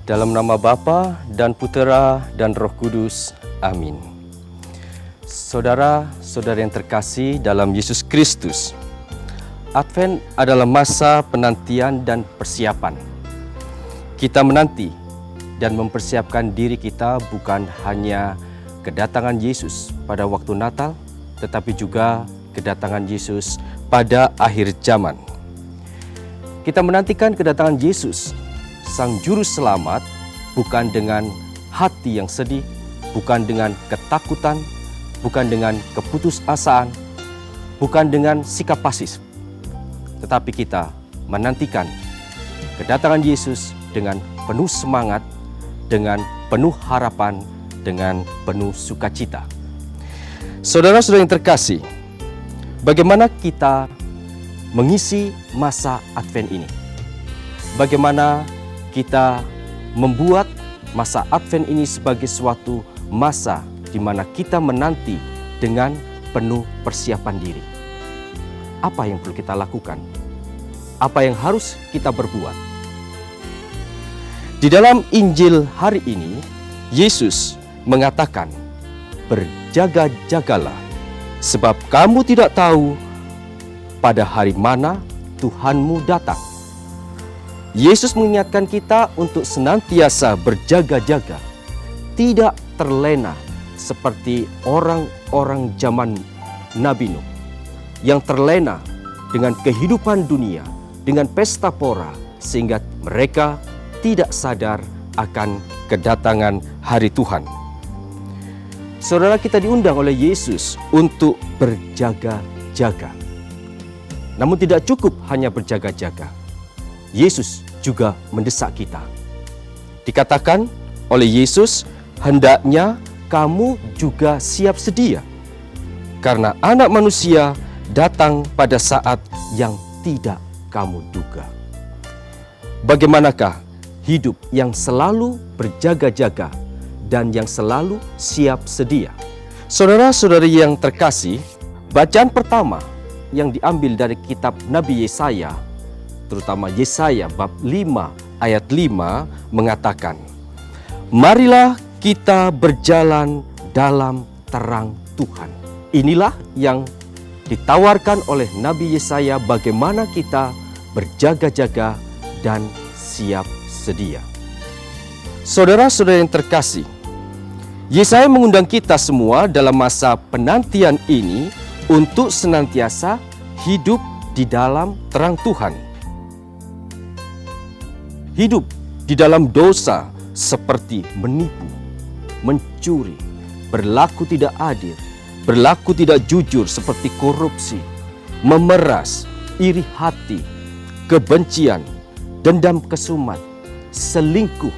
Dalam nama Bapa dan Putera dan Roh Kudus. Amin. Saudara-saudara yang terkasih dalam Yesus Kristus, Advent adalah masa penantian dan persiapan. Kita menanti dan mempersiapkan diri kita bukan hanya kedatangan Yesus pada waktu Natal, tetapi juga kedatangan Yesus pada akhir zaman. Kita menantikan kedatangan Yesus, Sang Juru Selamat, bukan dengan hati yang sedih, bukan dengan ketakutan, bukan dengan keputusasaan, bukan dengan sikap pasif. Tetapi kita menantikan kedatangan Yesus dengan penuh semangat, dengan penuh harapan, dengan penuh sukacita. Saudara-saudara yang terkasih, bagaimana kita mengisi masa Advent ini? Bagaimana kita membuat masa Advent ini sebagai suatu masa di mana kita menanti dengan penuh persiapan diri? Apa yang perlu kita lakukan? Apa yang harus kita berbuat? Di dalam Injil hari ini, Yesus mengatakan, "Berjaga-jagalah, sebab kamu tidak tahu pada hari mana Tuhanmu datang." Yesus mengingatkan kita untuk senantiasa berjaga-jaga, tidak terlena seperti orang-orang zaman Nabi Nuh yang terlena dengan kehidupan dunia, dengan pesta pora, sehingga mereka tidak sadar akan kedatangan hari Tuhan. Saudara, kita diundang oleh Yesus untuk berjaga-jaga. Namun tidak cukup hanya berjaga-jaga. Yesus juga mendesak kita. Dikatakan oleh Yesus, hendaknya kamu juga siap sedia, karena Anak Manusia datang pada saat yang tidak kamu duga. Bagaimanakah hidup yang selalu berjaga-jaga dan yang selalu siap sedia? Saudara-saudari yang terkasih, bacaan pertama yang diambil dari kitab Nabi Yesaya, terutama Yesaya bab 5 ayat 5 mengatakan, "Marilah kita berjalan dalam terang Tuhan." Inilah yang ditawarkan oleh Nabi Yesaya, bagaimana kita berjaga-jaga dan siap sedia. Saudara-saudara yang terkasih, Yesaya mengundang kita semua dalam masa penantian ini untuk senantiasa hidup di dalam terang Tuhan. Hidup di dalam dosa seperti menipu, mencuri, berlaku tidak adil, berlaku tidak jujur seperti korupsi, memeras, iri hati, kebencian, dendam kesumat, selingkuh,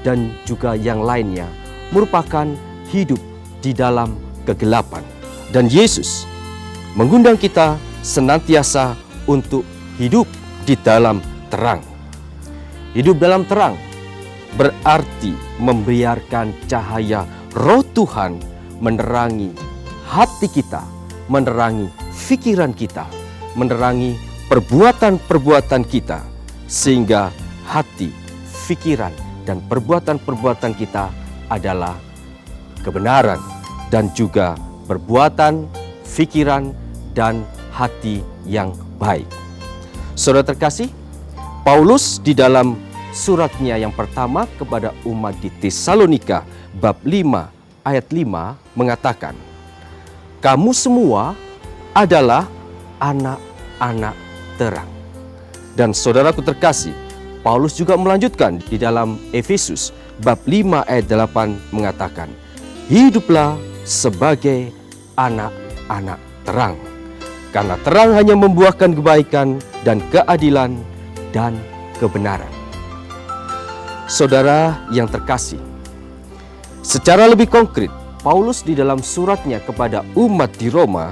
dan juga yang lainnya merupakan hidup di dalam kegelapan. Dan Yesus mengundang kita senantiasa untuk hidup di dalam terang. Hidup dalam terang berarti membiarkan cahaya Roh Tuhan menerangi hati kita, menerangi pikiran kita, menerangi perbuatan-perbuatan kita, sehingga hati, pikiran, dan perbuatan-perbuatan kita adalah kebenaran dan juga perbuatan, pikiran, dan hati yang baik. Saudara terkasih, Paulus di dalam suratnya yang pertama kepada umat di Tesalonika bab 5 ayat 5 mengatakan, "Kamu semua adalah anak-anak terang." Dan saudaraku terkasih, Paulus juga melanjutkan di dalam Efesus bab 5 ayat 8 mengatakan, "Hiduplah sebagai anak-anak terang, karena terang hanya membuahkan kebaikan dan keadilan dan kebenaran." Saudara yang terkasih, secara lebih konkret, Paulus di dalam suratnya kepada umat di Roma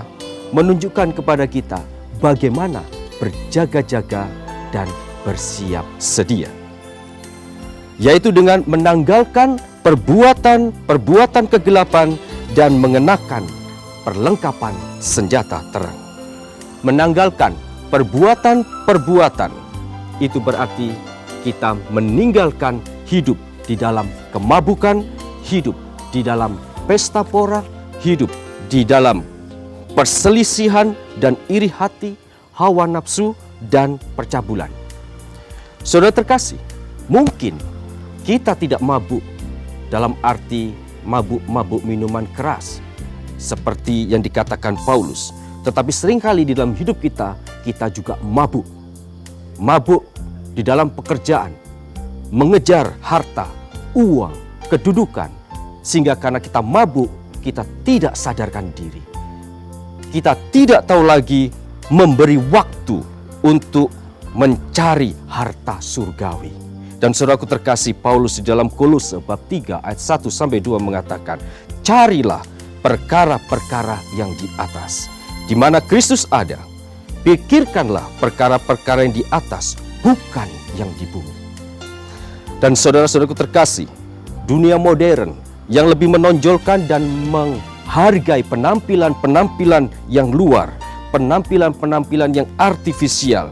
menunjukkan kepada kita bagaimana berjaga-jaga dan bersiap sedia, yaitu dengan menanggalkan perbuatan-perbuatan kegelapan dan mengenakan perlengkapan senjata terang. Menanggalkan perbuatan-perbuatan itu berarti kita meninggalkan hidup di dalam kemabukan, hidup di dalam pesta pora, hidup di dalam perselisihan dan iri hati, hawa nafsu, dan percabulan. Saudara terkasih, mungkin kita tidak mabuk dalam arti mabuk-mabuk minuman keras seperti yang dikatakan Paulus, tetapi seringkali di dalam hidup kita juga mabuk. Mabuk di dalam pekerjaan, mengejar harta, uang, kedudukan, sehingga karena kita mabuk, kita tidak sadarkan diri. Kita tidak tahu lagi memberi waktu untuk mencari harta surgawi. Dan saudaraku terkasih, Paulus di dalam Kolose bab 3 ayat 1-2 mengatakan, carilah perkara-perkara yang di atas, di mana Kristus ada. Pikirkanlah perkara-perkara yang di atas, bukan yang di bumi. Dan saudara-saudaraku terkasih, dunia modern yang lebih menonjolkan dan menghargai penampilan-penampilan yang luar, penampilan-penampilan yang artifisial,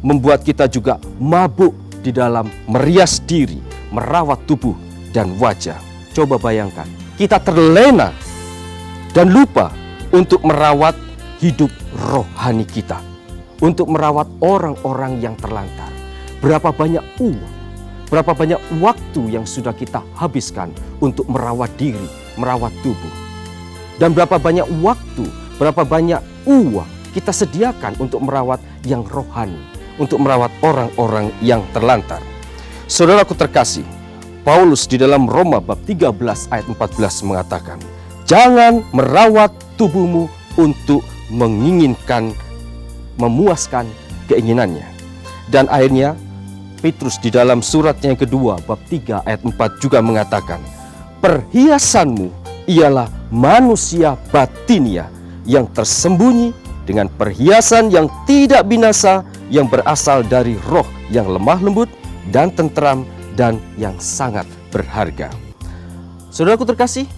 membuat kita juga mabuk di dalam merias diri, merawat tubuh dan wajah. Coba bayangkan, kita terlena dan lupa untuk merawat hidup rohani kita, untuk merawat orang-orang yang terlantar. Berapa banyak uang, berapa banyak waktu yang sudah kita habiskan untuk merawat diri, merawat tubuh. Dan berapa banyak waktu, berapa banyak uang kita sediakan untuk merawat yang rohani, untuk merawat orang-orang yang terlantar. Saudaraku terkasih, Paulus di dalam Roma bab 13 ayat 14 mengatakan, jangan merawat tubuhmu untuk menginginkan, memuaskan keinginannya. Dan akhirnya Petrus di dalam suratnya yang kedua bab 3 ayat 4 juga mengatakan, perhiasanmu ialah manusia batinia yang tersembunyi dengan perhiasan yang tidak binasa, yang berasal dari roh yang lemah lembut dan tentram dan yang sangat berharga. Saudaraku terkasih,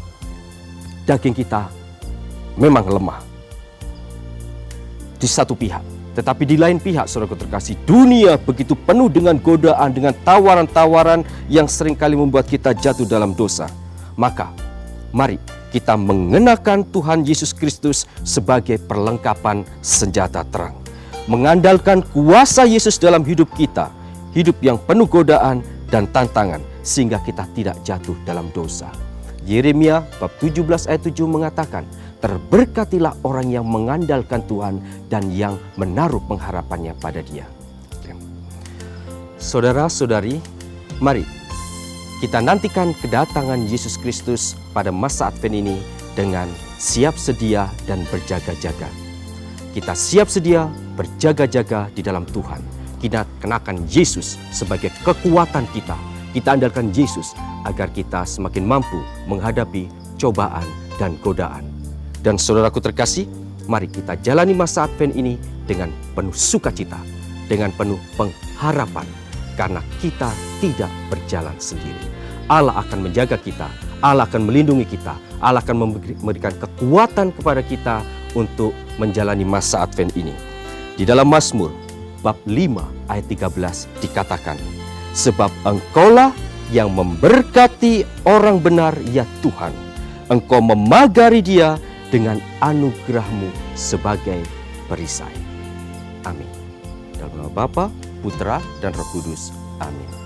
daging kita memang lemah di satu pihak, tetapi di lain pihak, saudaraku terkasih, dunia begitu penuh dengan godaan, dengan tawaran-tawaran yang seringkali membuat kita jatuh dalam dosa. Maka mari kita mengenakan Tuhan Yesus Kristus sebagai perlengkapan senjata terang. Mengandalkan kuasa Yesus dalam hidup kita, hidup yang penuh godaan dan tantangan, sehingga kita tidak jatuh dalam dosa. Yeremia bab 17 ayat 7 mengatakan, terberkatilah orang yang mengandalkan Tuhan dan yang menaruh pengharapannya pada Dia. Saudara-saudari, mari kita nantikan kedatangan Yesus Kristus pada masa Advent ini dengan siap sedia dan berjaga-jaga. Kita siap sedia berjaga-jaga di dalam Tuhan. Kita kenakan Yesus sebagai kekuatan kita. Kita andalkan Yesus agar kita semakin mampu menghadapi cobaan dan godaan. Dan saudaraku terkasih, mari kita jalani masa Advent ini dengan penuh sukacita, dengan penuh pengharapan, karena kita tidak berjalan sendiri. Allah akan menjaga kita, Allah akan melindungi kita, Allah akan memberikan kekuatan kepada kita untuk menjalani masa Advent ini. Di dalam Mazmur bab 5 ayat 13 dikatakan, sebab Engkaulah yang memberkati orang benar ya Tuhan, Engkau memagari dia dengan anugerah-Mu sebagai perisai. Amin. Dalam nama Bapa, Putra, dan Roh Kudus. Amin.